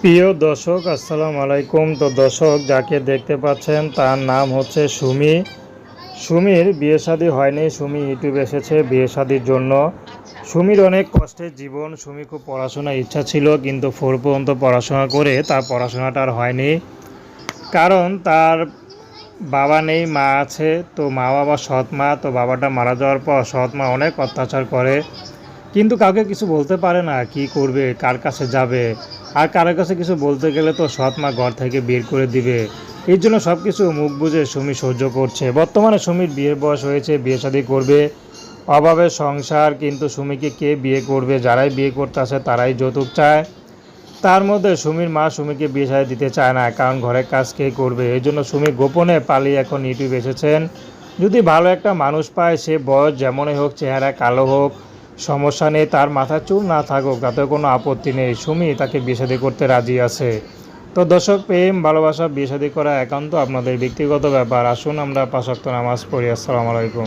প্রিয় দর্শক আসসালামু আলাইকুম। তো দর্শক যাকে দেখতে পাচ্ছেন তার নাম হচ্ছে সুমি। সুমির বিয়ে শাদী হয়নি। সুমি ইউটিউবে এসেছে বিয়ে শাদীর জন্য। সুমির অনেক কষ্টের জীবন। সুমি খুব পড়াশোনার ইচ্ছা ছিল, কিন্তু 4 পর্যন্ত পড়াশোনা করে তার পড়াশোনাটা আর হয়নি। কারণ তার বাবা নেই, মা আছে। তো মা বাবা সৎ মা, তো বাবাটা মারা যাওয়ার পর সৎ মা অনেক অত্যাচার করে, কিন্তু কাউকে কিছু বলতে পারে না। কি করবে, কার কাছে যাবে? আর কারোর কাছে কিছু বলতে গেলে তো সৎ মা ঘর থেকে বের করে দিবে। এই জন্য সব কিছু মুখ বুঝে সুমি সহ্য করছে। বর্তমানে সুমির বিয়ের বয়স হয়েছে, বিয়ে শাদী করবে, অভাবের সংসার। কিন্তু সুমিকে কে বিয়ে করবে? যারাই বিয়ে করতে আসে তারাই যৌতুক চায়। তার মধ্যে সুমির মা সুমিকে বিয়ে শাদী দিতে চায় না, কারণ ঘরের কাজ কে করবে। এই জন্য সুমি গোপনে পালিয়ে এখন ইউটিউবে এসেছেন। যদি ভালো একটা মানুষ পায়, সে বয়স যেমনই হোক, চেহারা কালো হোক, সমস্যা নেই, তার মাথায় চুল না থাকুক, তাতে কোনো আপত্তি নেই। সুমি তাকে বিয়ে শাদী করতে রাজি আছে। তো দর্শক, প্রেম ভালোবাসা বিয়ে শাদী করা একান্ত আপনাদের ব্যক্তিগত ব্যাপার। আসুন আমরা 5 ওয়াক্ত নামাজ পড়ি। আসসালামু আলাইকুম।